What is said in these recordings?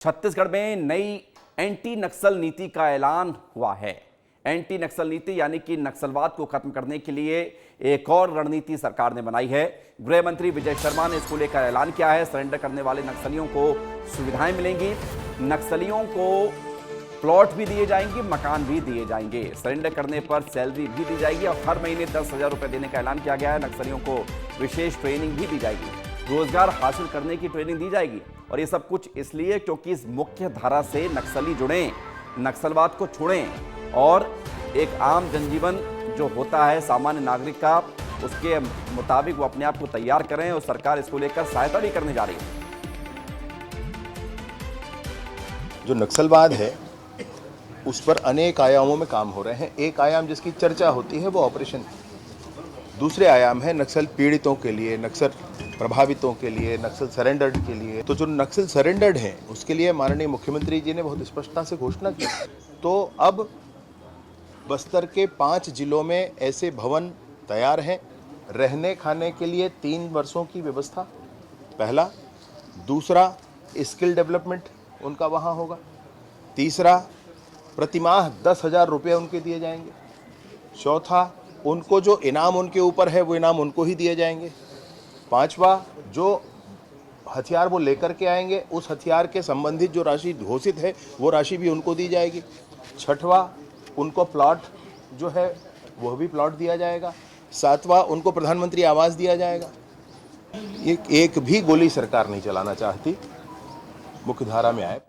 छत्तीसगढ़ में नई एंटी नक्सल नीति का ऐलान हुआ है। एंटी नक्सल नीति यानी कि नक्सलवाद को खत्म करने के लिए एक और रणनीति सरकार ने बनाई है। गृह मंत्री विजय शर्मा ने इसको लेकर ऐलान किया है। सरेंडर करने वाले नक्सलियों को सुविधाएं मिलेंगी, नक्सलियों को प्लॉट भी दिए जाएंगे, मकान भी दिए जाएंगे, सरेंडर करने पर सैलरी भी दी जाएगी और हर महीने 10,000 रुपए देने का ऐलान किया गया है। नक्सलियों को विशेष ट्रेनिंग भी दी जाएगी, रोजगार हासिल करने की ट्रेनिंग दी जाएगी। और ये सब कुछ इसलिए क्योंकि इस मुख्य धारा से नक्सली जुड़ें, नक्सलवाद को छोड़ें और एक आम जनजीवन जो होता है सामान्य नागरिक का, उसके मुताबिक वो अपने आप को तैयार करें और सरकार इसको लेकर सहायता भी करने जा रही है। जो नक्सलवाद है उस पर अनेक आयामों में काम हो रहे हैं। एक आयाम जिसकी चर्चा होती है वो ऑपरेशन, दूसरे आयाम है नक्सल पीड़ितों के लिए, नक्सल प्रभावितों के लिए, नक्सल सरेंडर्ड के लिए। तो जो नक्सल सरेंडर्ड हैं उसके लिए माननीय मुख्यमंत्री जी ने बहुत स्पष्टता से घोषणा की। तो अब बस्तर के 5 जिलों में ऐसे भवन तैयार हैं, रहने खाने के लिए 3 वर्षों की व्यवस्था, पहला। दूसरा, स्किल डेवलपमेंट उनका वहाँ होगा। तीसरा, प्रतिमाह 10,000 रुपये उनके दिए जाएंगे। चौथा, उनको जो इनाम उनके ऊपर है वो इनाम उनको ही दिए जाएंगे। पांचवा, जो हथियार वो लेकर के आएंगे उस हथियार के संबंधित जो राशि घोषित है वो राशि भी उनको दी जाएगी। छठवां, उनको प्लॉट जो है वह भी प्लॉट दिया जाएगा। सातवां, उनको प्रधानमंत्री आवास दिया जाएगा। एक भी गोली सरकार नहीं चलाना चाहती, मुख्य धारा में आए।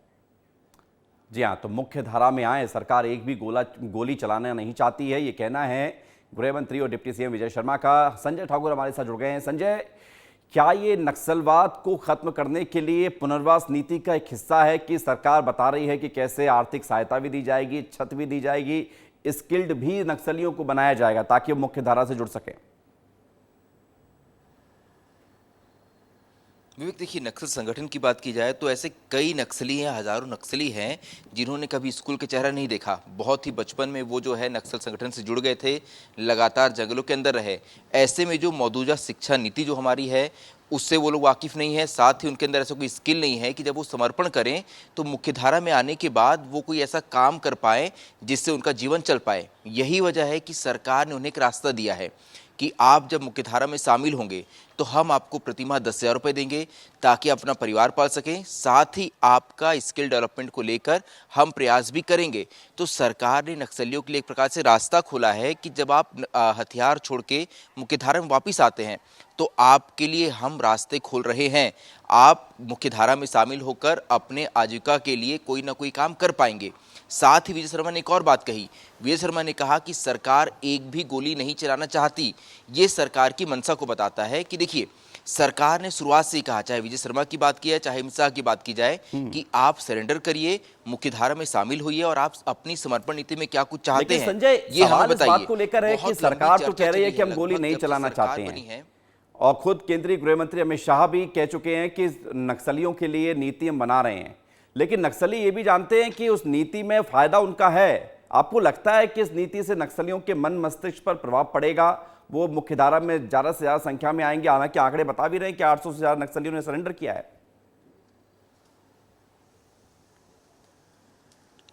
जी हाँ, तो मुख्य धारा में आए, सरकार एक भी गोली चलाना नहीं चाहती है, ये कहना है गृह मंत्री और डिप्टी सीएम विजय शर्मा का। संजय ठाकुर हमारे साथ जुड़ गए हैं। संजय, क्या ये नक्सलवाद को खत्म करने के लिए पुनर्वास नीति का एक हिस्सा है कि सरकार बता रही है कि कैसे आर्थिक सहायता भी दी जाएगी, छत भी दी जाएगी, स्किल्ड भी नक्सलियों को बनाया जाएगा ताकि वो मुख्य धारा से जुड़ सके? विवेक, देखिए, नक्सल संगठन की बात की जाए तो ऐसे कई नक्सली हैं, हजारों नक्सली हैं जिन्होंने कभी स्कूल के चेहरा नहीं देखा। बहुत ही बचपन में वो जो है नक्सल संगठन से जुड़ गए थे, लगातार जंगलों के अंदर रहे। ऐसे में जो मौजूदा शिक्षा नीति जो हमारी है उससे वो लोग वाकिफ़ नहीं है, साथ ही उनके अंदर ऐसा कोई स्किल नहीं है कि जब वो समर्पण करें तो मुख्यधारा में आने के बाद वो कोई ऐसा काम कर पाए जिससे उनका जीवन चल पाए। यही वजह है कि सरकार ने उन्हें एक रास्ता दिया है कि आप जब मुख्यधारा में शामिल होंगे तो हम आपको प्रतिमाह 10,000 रुपये देंगे ताकि अपना परिवार पाल सकें, साथ ही आपका स्किल डेवलपमेंट को लेकर हम प्रयास भी करेंगे। तो सरकार ने नक्सलियों के लिए एक प्रकार से रास्ता खोला है कि जब आप हथियार छोड़ के मुख्यधारा में वापस आते हैं तो आपके लिए हम रास्ते खोल रहे हैं। आप मुख्यधारा में शामिल होकर अपने आजीविका के लिए कोई ना कोई काम कर पाएंगे। साथ ही विजय शर्मा ने एक और बात कही। विजय शर्मा ने कहा कि सरकार एक भी गोली नहीं चलाना चाहती। ये सरकार की मंशा को बताता है कि देखिए, सरकार ने शुरुआत से ही कहा, चाहे विजय शर्मा की बात की जाए चाहे अमित शाह की बात की जाए, कि आप सरेंडर करिए, मुख्यधारा में शामिल होइए और आप अपनी समर्पण नीति में क्या कुछ चाहते हैं संजय, ये हमें बताइए। बात को लेकर है कि सरकार तो कह रही है कि हम गोली नहीं चलाना चाहते हैं और खुद केंद्रीय गृह मंत्री अमित शाह भी कह चुके हैं कि नक्सलियों के लिए नीति हम बना रहे हैं। लेकिन नक्सली ये भी जानते हैं कि उस नीति में फायदा उनका है। आपको लगता है कि इस नीति से नक्सलियों के मन मस्तिष्क पर प्रभाव पड़ेगा, वो मुख्यधारा में ज्यादा से ज्यादा संख्या में आएंगे? हालांकि आंकड़े बता भी रहे हैं कि 800 से ज्यादा नक्सलियों ने सरेंडर किया है।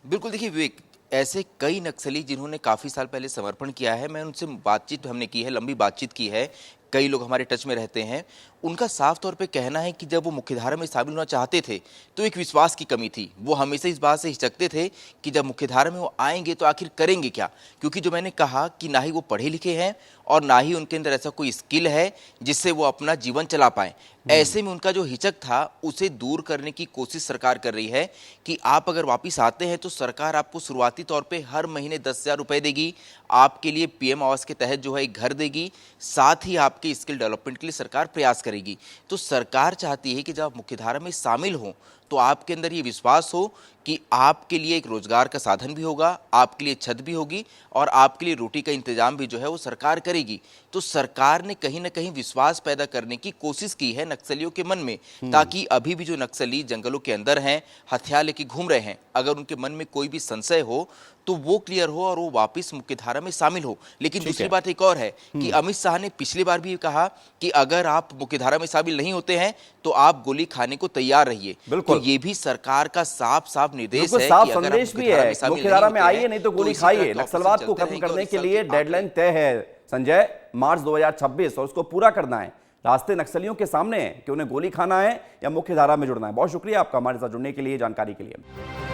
बिल्कुल, देखिए विवेक, ऐसे कई नक्सली जिन्होंने काफ़ी साल पहले समर्पण किया है, मैं उनसे बातचीत हमने की है, लंबी बातचीत की है, कई लोग हमारे टच में रहते हैं। उनका साफ तौर पे कहना है कि जब वो मुख्यधारा में शामिल होना चाहते थे तो एक विश्वास की कमी थी। वो हमेशा इस बात से हिचकते थे कि जब मुख्यधारा में वो आएंगे तो आखिर करेंगे क्या, क्योंकि जो मैंने कहा कि ना ही वो पढ़े लिखे हैं और ना ही उनके अंदर ऐसा कोई स्किल है जिससे वो अपना जीवन चला पाएं। ऐसे में उनका जो हिचक था उसे दूर करने की कोशिश सरकार कर रही है कि आप अगर वापस आते हैं तो सरकार आपको शुरुआती तौर पे हर महीने 10,000 रुपये देगी, आपके लिए पीएम आवास के तहत जो है एक घर देगी, साथ ही आपके स्किल डेवलपमेंट के लिए सरकार प्रयास करेगी। तो सरकार चाहती है कि जब आप मुख्यधारा में शामिल हों तो आपके अंदर ये विश्वास हो कि आपके लिए एक रोजगार का साधन भी होगा, आपके लिए छत भी होगी और आपके लिए रोटी का इंतजाम भी जो है वो सरकार करेगी। तो सरकार ने कहीं ना कहीं विश्वास पैदा करने की कोशिश की है नक्सलियों के मन में, ताकि अभी भी जो नक्सली जंगलों के अंदर हैं, हथियार लेके घूम रहे हैं, अगर उनके मन में कोई भी संशय हो तो वो क्लियर हो और वो वापस मुख्यधारा में शामिल हो। लेकिन दूसरी बात एक और है कि अमित शाह ने पिछली बार भी कहा कि अगर आप मुख्यधारा में शामिल नहीं होते हैं तो आप गोली खाने को तैयार रहिए। बिल्कुल। तो ये भी सरकार का साफ साफ निर्देश बिल्कुल है साफ कि अगर आप संदेश भी है, शामिल मुख्यधारा नहीं में होते आइए हैं, नहीं तो गोली इसी तरह खाइए। के नक्सलवाद को ऑपरेशन खत्म चलते करने रहेंगे के और लिए इसके आंकड़े डेडलाइन तय है संजय, मार्च 2026, और उसको पूरा करना है। रास्ते नक्सलियों के सामने हैं कि उन्हें गोली खाना है या मुख्यधारा में जुड़ना है। बहुत शुक्रिया आपका हमारे साथ जुड़ने के लिए, जानकारी के लिए।